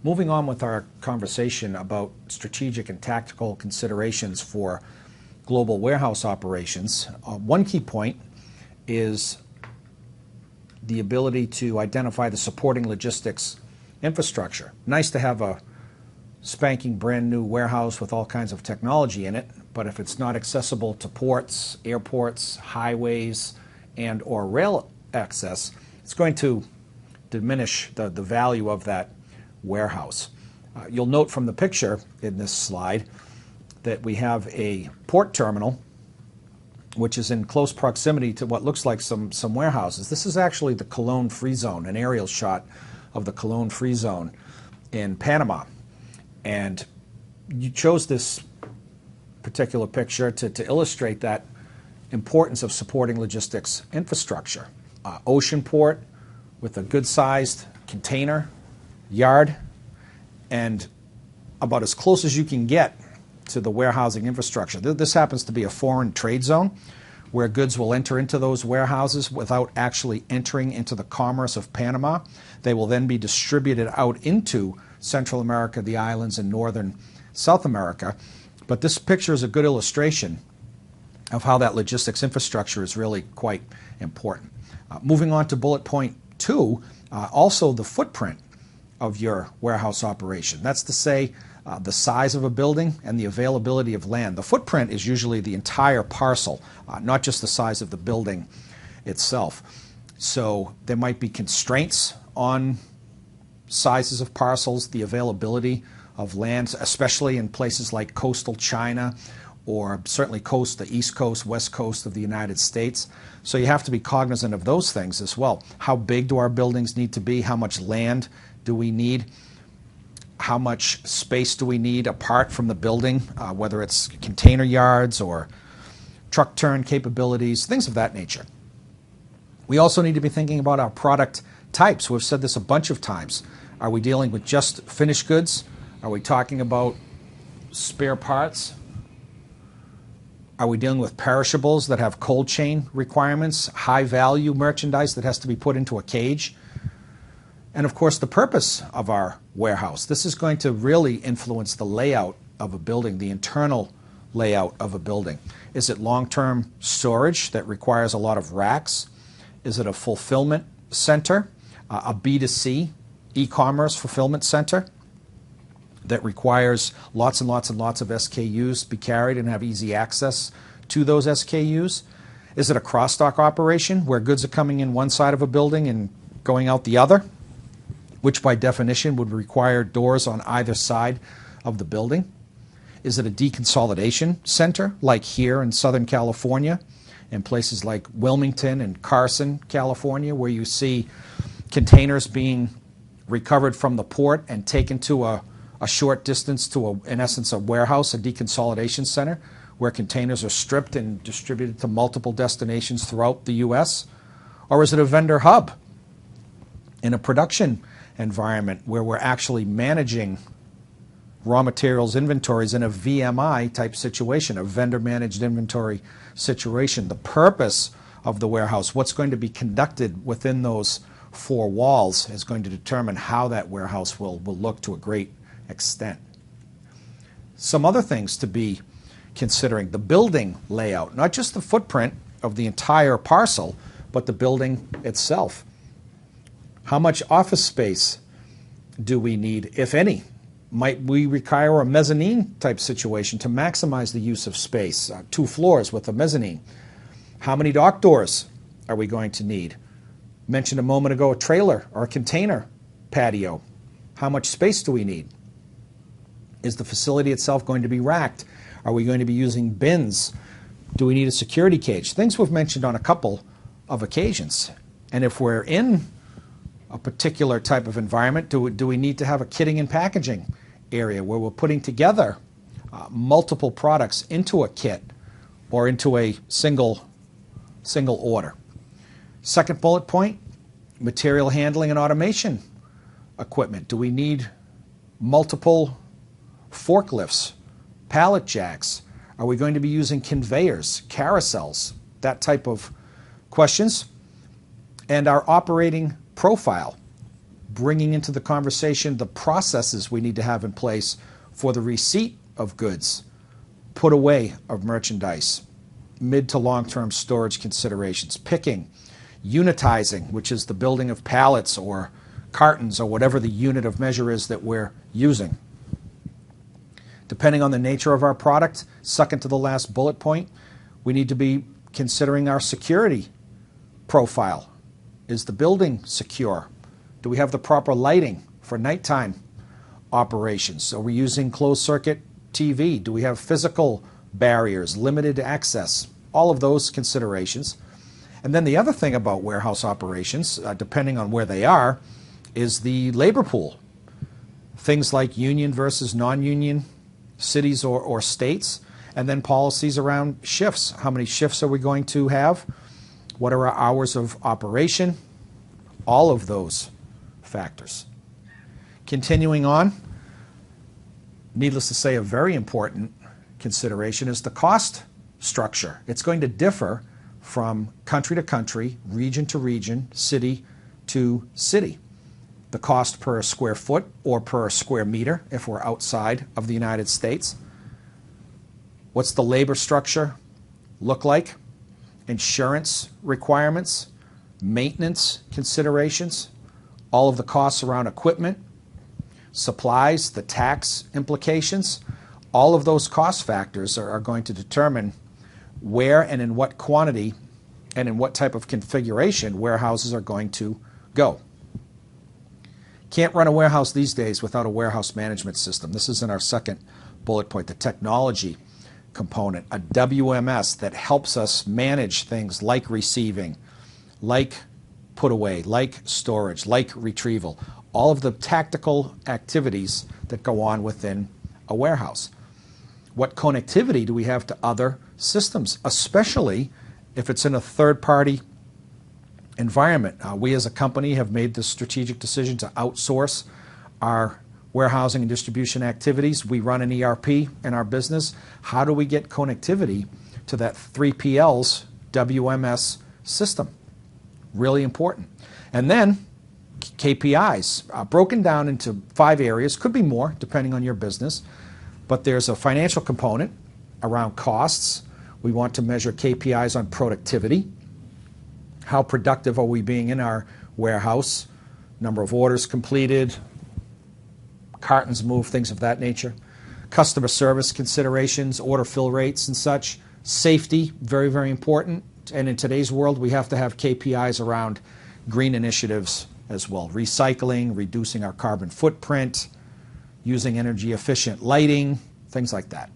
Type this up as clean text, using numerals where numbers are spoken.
Moving on with our conversation about strategic and tactical considerations for global warehouse operations, one key point is the ability to identify the supporting logistics infrastructure. Nice to have a spanking brand new warehouse with all kinds of technology in it, but if it's not accessible to ports, airports, highways, and or rail access, it's going to diminish the value of that warehouse. You'll note from the picture in this slide that we have a port terminal which is in close proximity to what looks like some warehouses. This is actually the Colón Free Zone, an aerial shot of the Colón Free Zone in Panama. And you chose this particular picture to illustrate that importance of supporting logistics infrastructure. Ocean port with a good-sized container yard and about as close as you can get to the warehousing infrastructure. This happens to be a foreign trade zone where goods will enter into those warehouses without actually entering into the commerce of Panama. They will then be distributed out into Central America, the islands, and northern South America. But this picture is a good illustration of how that logistics infrastructure is really quite important. Moving on to bullet point 2, also the footprint of your warehouse operation. That's to say, the size of a building and the availability of land. The footprint is usually the entire parcel, not just the size of the building itself. So there might be constraints on sizes of parcels, the availability of lands, especially in places like coastal China or certainly the East Coast, West Coast of the United States. So you have to be cognizant of those things as well. How big do our buildings need to be? How much land do we need? How much space do we need apart from the building, whether it's container yards or truck turn capabilities, things of that nature. We also need to be thinking about our product types. We've said this a bunch of times. Are we dealing with just finished goods? Are we talking about spare parts? Are we dealing with perishables that have cold chain requirements, high value merchandise that has to be put into a cage? And of course, the purpose of our warehouse. This is going to really influence the layout of a building, the internal layout of a building. Is it long-term storage that requires a lot of racks? Is it a fulfillment center, a B2C e-commerce fulfillment center that requires lots and lots and lots of SKUs be carried and have easy access to those SKUs? Is it a cross-dock operation where goods are coming in one side of a building and going out the other, which by definition would require doors on either side of the building? Is it a deconsolidation center like here in Southern California and places like Wilmington and Carson, California, where you see containers being recovered from the port and taken to a short distance to, in essence, a warehouse, a deconsolidation center, where containers are stripped and distributed to multiple destinations throughout the U.S.? Or is it a vendor hub in a production environment where we're actually managing raw materials inventories in a VMI type situation, a vendor managed inventory situation? The purpose of the warehouse, what's going to be conducted within those four walls, is going to determine how that warehouse will look to a great extent. Some other things to be considering: the building layout, not just the footprint of the entire parcel, but the building itself. How much office space do we need, if any? Might we require a mezzanine type situation to maximize the use of space? 2 floors with a mezzanine. How many dock doors are we going to need? Mentioned a moment ago a trailer or a container patio. How much space do we need? Is the facility itself going to be racked? Are we going to be using bins? Do we need a security cage? Things we've mentioned on a couple of occasions. And if we're in a particular type of environment, do we need to have a kitting and packaging area where we're putting together multiple products into a kit or into a single order? Second bullet point, material handling and automation equipment. Do we need multiple forklifts, pallet jacks? Are we going to be using conveyors, carousels, that type of questions? And our operating profile. bringing into the conversation the processes we need to have in place for the receipt of goods, put away of merchandise, mid to long-term storage considerations, picking, unitizing, which is the building of pallets or cartons or whatever the unit of measure is that we're using. Depending on the nature of our product, second to the last bullet point, we need to be considering our security profile. Is the building secure? Do we have the proper lighting for nighttime operations? Are we using closed circuit TV? Do we have physical barriers, limited access? All of those considerations. And then the other thing about warehouse operations, depending on where they are, is the labor pool. Things like union versus non-union, cities or states, and then policies around shifts. How many shifts are we going to have? What are our hours of operation? All of those factors. Continuing on, needless to say, a very important consideration is the cost structure. It's going to differ from country to country, region to region, city to city. The cost per square foot or per square meter if we're outside of the United States. What's the labor structure look like? Insurance requirements, maintenance considerations, all of the costs around equipment, supplies, the tax implications. All of those cost factors are going to determine where and in what quantity and in what type of configuration warehouses are going to go. Can't run a warehouse these days without a warehouse management system. This is in our second bullet point, the technology component, a WMS that helps us manage things like receiving, like put away, like storage, like retrieval, all of the tactical activities that go on within a warehouse. What connectivity do we have to other systems, especially if it's in a third-party environment? We as a company have made the strategic decision to outsource our warehousing and distribution activities. We run an ERP in our business. How do we get connectivity to that 3PL's WMS system? Really important. And then KPIs, broken down into 5 areas, could be more depending on your business, but there's a financial component around costs. We want to measure KPIs on productivity. How productive are we being in our warehouse? Number of orders completed, cartons moved, things of that nature. Customer service considerations, order fill rates and such. Safety, very, very important. And in today's world, we have to have KPIs around green initiatives as well. Recycling, reducing our carbon footprint, using energy efficient lighting, things like that.